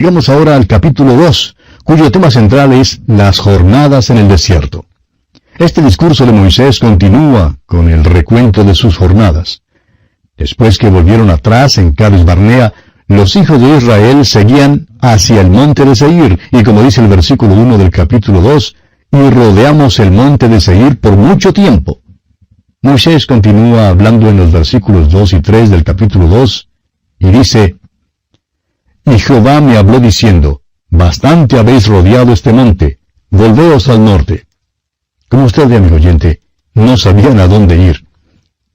Llegamos ahora al capítulo 2, cuyo tema central es las jornadas en el desierto. Este discurso de Moisés continúa con el recuento de sus jornadas. Después que volvieron atrás en Cades Barnea, los hijos de Israel seguían hacia el monte de Seir, y como dice el versículo 1 del capítulo 2, y rodeamos el monte de Seir por mucho tiempo. Moisés continúa hablando en los versículos 2 y 3 del capítulo 2, y dice, y Jehová me habló diciendo, bastante habéis rodeado este monte, volveos al norte. Como usted ve, amigo oyente, no sabían a dónde ir.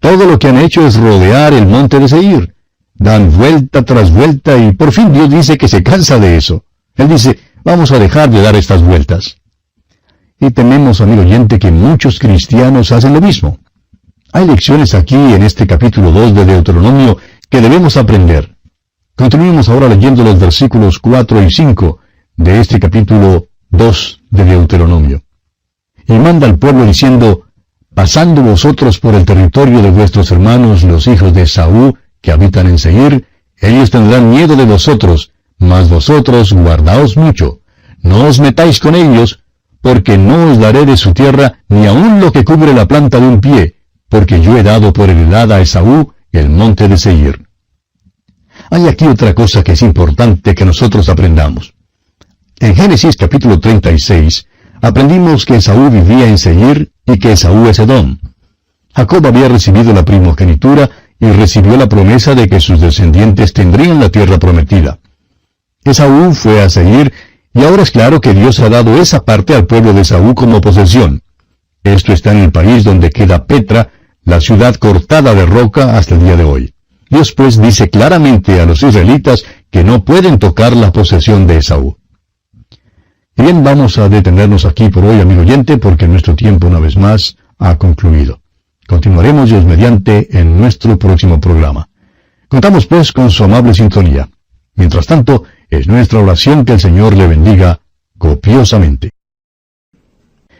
Todo lo que han hecho es rodear el monte de Seir. Dan vuelta tras vuelta y por fin Dios dice que se cansa de eso. Él dice, vamos a dejar de dar estas vueltas. Y tememos, amigo oyente, que muchos cristianos hacen lo mismo. Hay lecciones aquí en este capítulo 2 de Deuteronomio que debemos aprender. Continuemos ahora leyendo los versículos 4 y 5 de este capítulo 2 de Deuteronomio. Y manda al pueblo diciendo, pasando vosotros por el territorio de vuestros hermanos, los hijos de Esaú, que habitan en Seir, ellos tendrán miedo de vosotros, mas vosotros guardaos mucho. No os metáis con ellos, porque no os daré de su tierra ni aun lo que cubre la planta de un pie, porque yo he dado por heredad a Esaú el monte de Seir. Hay aquí otra cosa que es importante que nosotros aprendamos. En Génesis capítulo 36, aprendimos que Esaú vivía en Seir y que Esaú es Edom. Jacob había recibido la primogenitura y recibió la promesa de que sus descendientes tendrían la tierra prometida. Esaú fue a Seir y ahora es claro que Dios ha dado esa parte al pueblo de Esaú como posesión. Esto está en el país donde queda Petra, la ciudad cortada de roca hasta el día de hoy. Dios pues dice claramente a los israelitas que no pueden tocar la posesión de Esaú. Y bien, vamos a detenernos aquí por hoy, amigo oyente, porque nuestro tiempo una vez más ha concluido. Continuaremos Dios mediante en nuestro próximo programa. Contamos pues con su amable sintonía. Mientras tanto, es nuestra oración que el Señor le bendiga copiosamente.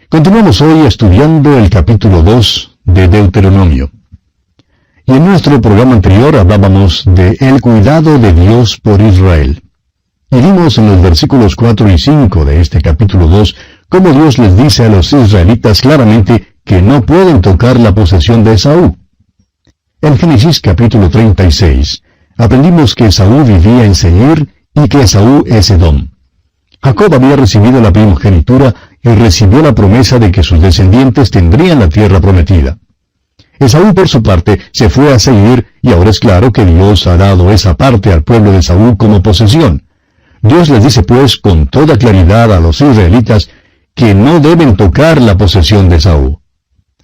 Continuamos hoy estudiando el capítulo 2 de Deuteronomio. Y en nuestro programa anterior hablábamos de el cuidado de Dios por Israel. Y vimos en los versículos 4 y 5 de este capítulo 2 cómo Dios les dice a los israelitas claramente que no pueden tocar la posesión de Esaú. En Génesis capítulo 36 aprendimos que Esaú vivía en Seir y que Esaú es Edom. Jacob había recibido la primogenitura y recibió la promesa de que sus descendientes tendrían la tierra prometida. Esaú, por su parte, se fue a Seir y ahora es claro que Dios ha dado esa parte al pueblo de Esaú como posesión. Dios les dice pues con toda claridad a los israelitas que no deben tocar la posesión de Esaú.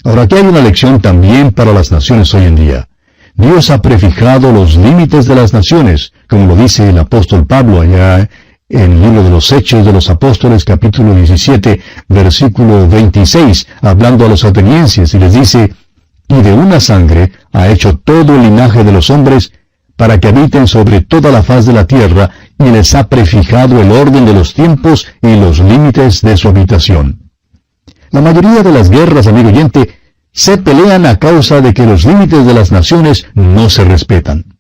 Ahora aquí hay una lección también para las naciones hoy en día. Dios ha prefijado los límites de las naciones, como lo dice el apóstol Pablo allá en el libro de los Hechos de los Apóstoles, capítulo 17, versículo 26, hablando a los atenienses, y les dice, y de una sangre ha hecho todo el linaje de los hombres, para que habiten sobre toda la faz de la tierra, y les ha prefijado el orden de los tiempos y los límites de su habitación. La mayoría de las guerras, amigo oyente, se pelean a causa de que los límites de las naciones no se respetan.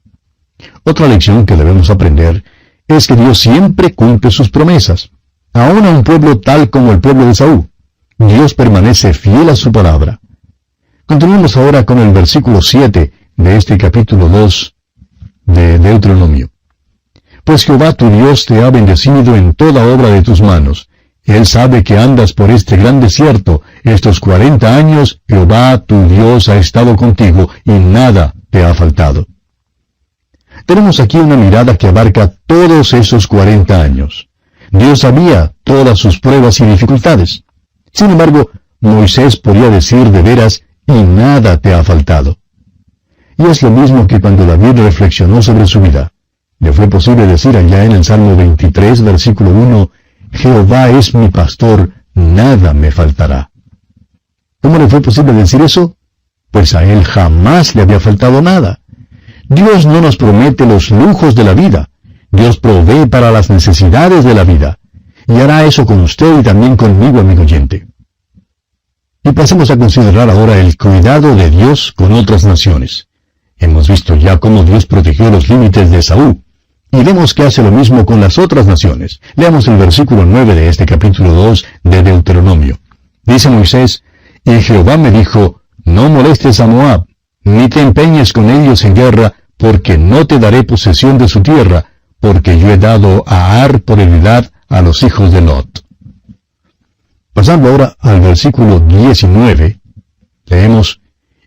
Otra lección que debemos aprender es que Dios siempre cumple sus promesas, aun a un pueblo tal como el pueblo de Esaú. Dios permanece fiel a su palabra. Continuemos ahora con el versículo 7 de este capítulo 2 de Deuteronomio. Pues Jehová tu Dios te ha bendecido en toda obra de tus manos. Él sabe que andas por este gran desierto. Estos 40 años Jehová tu Dios ha estado contigo y nada te ha faltado. Tenemos aquí una mirada que abarca todos esos 40 años. Dios sabía todas sus pruebas y dificultades. Sin embargo, Moisés podía decir de veras, y nada te ha faltado. Y es lo mismo que cuando David reflexionó sobre su vida. Le fue posible decir allá en el Salmo 23, versículo 1, Jehová es mi pastor, nada me faltará. ¿Cómo le fue posible decir eso? Pues a él jamás le había faltado nada. Dios no nos promete los lujos de la vida. Dios provee para las necesidades de la vida. Y hará eso con usted y también conmigo, amigo oyente. Y pasemos a considerar ahora el cuidado de Dios con otras naciones. Hemos visto ya cómo Dios protegió los límites de Esaú. Y vemos que hace lo mismo con las otras naciones. Leamos el versículo 9 de este capítulo 2 de Deuteronomio. Dice Moisés, y Jehová me dijo, no molestes a Moab, ni te empeñes con ellos en guerra, porque no te daré posesión de su tierra, porque yo he dado a Ar por heredad a los hijos de Lot. Pasando ahora al versículo 19, leemos,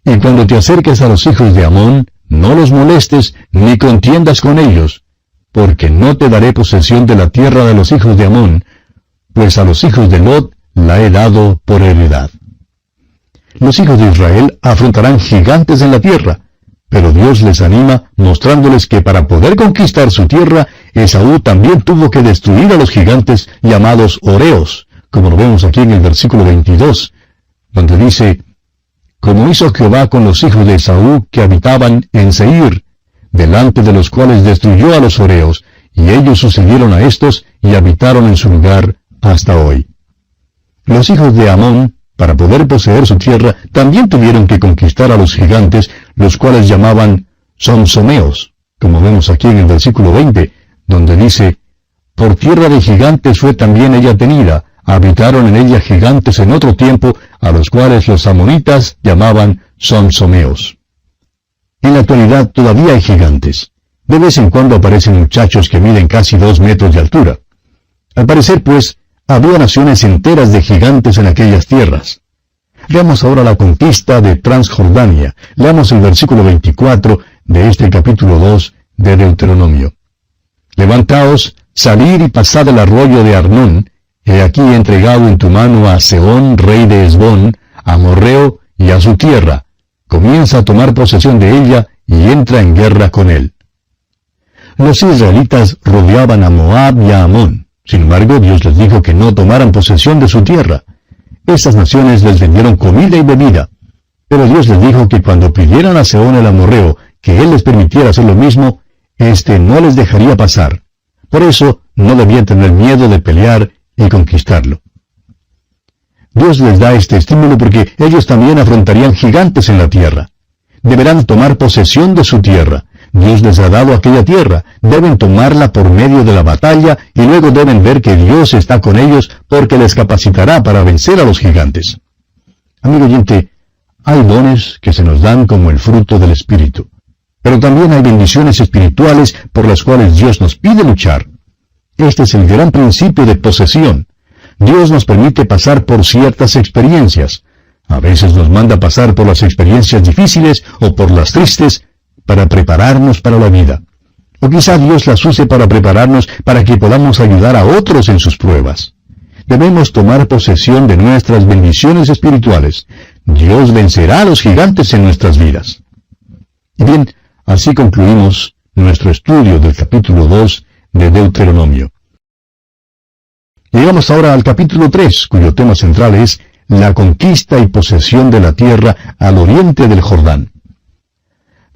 y cuando te acerques a los hijos de Amón, no los molestes, ni contiendas con ellos, porque no te daré posesión de la tierra de los hijos de Amón, pues a los hijos de Lot la he dado por heredad. Los hijos de Israel afrontarán gigantes en la tierra, pero Dios les anima mostrándoles que para poder conquistar su tierra, Esaú también tuvo que destruir a los gigantes llamados Horeos, como lo vemos aquí en el versículo 22, donde dice, como hizo Jehová con los hijos de Esaú que habitaban en Seir, delante de los cuales destruyó a los Horeos, y ellos sucedieron a estos y habitaron en su lugar hasta hoy. Los hijos de Amón, para poder poseer su tierra, también tuvieron que conquistar a los gigantes, los cuales llamaban Somsomeos, como vemos aquí en el versículo 20, donde dice, por tierra de gigantes fue también ella tenida, habitaron en ella gigantes en otro tiempo, a los cuales los amonitas llamaban Somsomeos. En la actualidad todavía hay gigantes. De vez en cuando aparecen muchachos que miden casi 2 metros de altura. Al parecer, pues, había naciones enteras de gigantes en aquellas tierras. Veamos ahora la conquista de Transjordania. Leamos el versículo 24 de este capítulo 2 de Deuteronomio. Levantaos, salid y pasad el arroyo de Arnón, he aquí entregado en tu mano a Sehón, rey de Hesbón, a Amorreo y a su tierra. Comienza a tomar posesión de ella y entra en guerra con él. Los israelitas rodeaban a Moab y a Amón. Sin embargo, Dios les dijo que no tomaran posesión de su tierra. Estas naciones les vendieron comida y bebida. Pero Dios les dijo que cuando pidieran a Sehón el amorreo que él les permitiera hacer lo mismo, éste no les dejaría pasar. Por eso, no debían tener miedo de pelear y conquistarlo. Dios les da este estímulo porque ellos también afrontarían gigantes en la tierra. Deberán tomar posesión de su tierra. Dios les ha dado aquella tierra, deben tomarla por medio de la batalla y luego deben ver que Dios está con ellos porque les capacitará para vencer a los gigantes. Amigo oyente, hay dones que se nos dan como el fruto del Espíritu, pero también hay bendiciones espirituales por las cuales Dios nos pide luchar. Este es el gran principio de posesión. Dios nos permite pasar por ciertas experiencias. A veces nos manda pasar por las experiencias difíciles o por las tristes, para prepararnos para la vida. O quizá Dios las use para prepararnos para que podamos ayudar a otros en sus pruebas. Debemos tomar posesión de nuestras bendiciones espirituales. Dios vencerá a los gigantes en nuestras vidas. Y bien, así concluimos nuestro estudio del capítulo 2 de Deuteronomio. Llegamos ahora al capítulo 3, cuyo tema central es la conquista y posesión de la tierra al oriente del Jordán.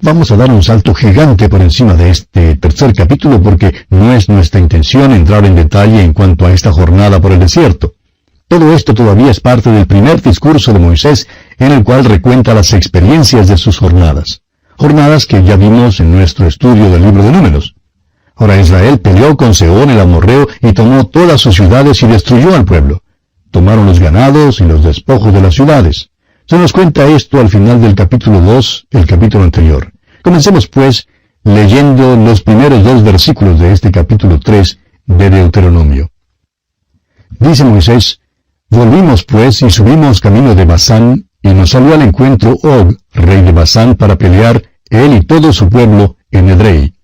Vamos a dar un salto gigante por encima de este tercer capítulo porque no es nuestra intención entrar en detalle en cuanto a esta jornada por el desierto. Todo esto todavía es parte del primer discurso de Moisés en el cual recuenta las experiencias de sus jornadas. Jornadas que ya vimos en nuestro estudio del libro de Números. Ahora Israel peleó con Sehón el amorreo y tomó todas sus ciudades y destruyó al pueblo. Tomaron los ganados y los despojos de las ciudades. Se nos cuenta esto al final del capítulo 2, el capítulo anterior. Comencemos, pues, leyendo los primeros 2 versículos de este capítulo 3 de Deuteronomio. Dice Moisés, volvimos, pues, y subimos camino de Basán, y nos salió al encuentro Og, rey de Basán, para pelear, él y todo su pueblo, en Edrei.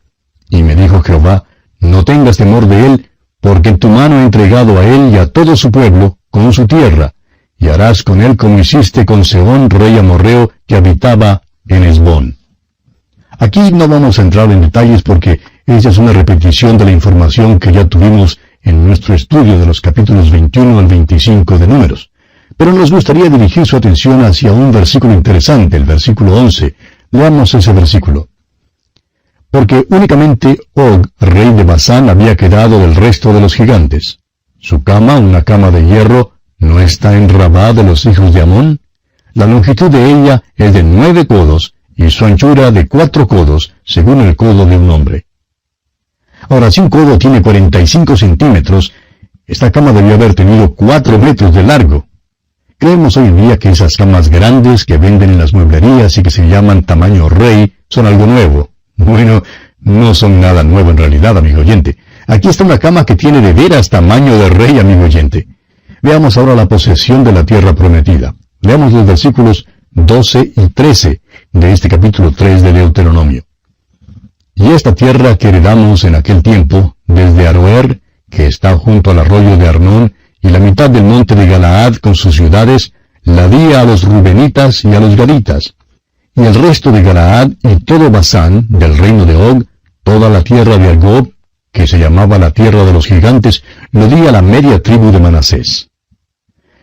Y me dijo Jehová, no tengas temor de él, porque en tu mano he entregado a él y a todo su pueblo, con su tierra, y harás con él como hiciste con Sehón, rey amorreo, que habitaba en Hesbón. Aquí no vamos a entrar en detalles porque esa es una repetición de la información que ya tuvimos en nuestro estudio de los capítulos 21 al 25 de Números. Pero nos gustaría dirigir su atención hacia un versículo interesante, el versículo 11. Leamos ese versículo. Porque únicamente Og, rey de Basán, había quedado del resto de los gigantes. Su cama, una cama de hierro, ¿no está en Rabá de los hijos de Amón? La longitud de ella es de 9 codos, y su anchura de 4 codos, según el codo de un hombre. Ahora, si un codo tiene 45 centímetros, esta cama debió haber tenido 4 metros de largo. Creemos hoy en día que esas camas grandes que venden en las mueblerías y que se llaman tamaño rey son algo nuevo. Bueno, no son nada nuevo en realidad, amigo oyente. Aquí está una cama que tiene de veras tamaño de rey, amigo oyente. Veamos ahora la posesión de la tierra prometida. Veamos los versículos 12 y 13 de este capítulo 3 de Deuteronomio. Y esta tierra que heredamos en aquel tiempo, desde Aroer, que está junto al arroyo de Arnón, y la mitad del monte de Galaad con sus ciudades, la di a los rubenitas y a los gaditas. Y el resto de Galaad y todo Basán, del reino de Og, toda la tierra de Argob, que se llamaba la tierra de los gigantes, lo di a la media tribu de Manasés.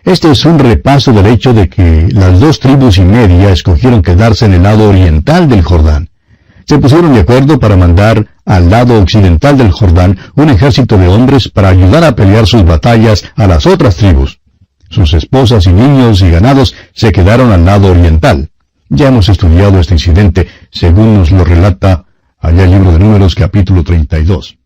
Este es un repaso del hecho de que las 2 tribus y media escogieron quedarse en el lado oriental del Jordán. Se pusieron de acuerdo para mandar al lado occidental del Jordán un ejército de hombres para ayudar a pelear sus batallas a las otras tribus. Sus esposas y niños y ganados se quedaron al lado oriental. Ya hemos estudiado este incidente, según nos lo relata allá el libro de Números capítulo 32.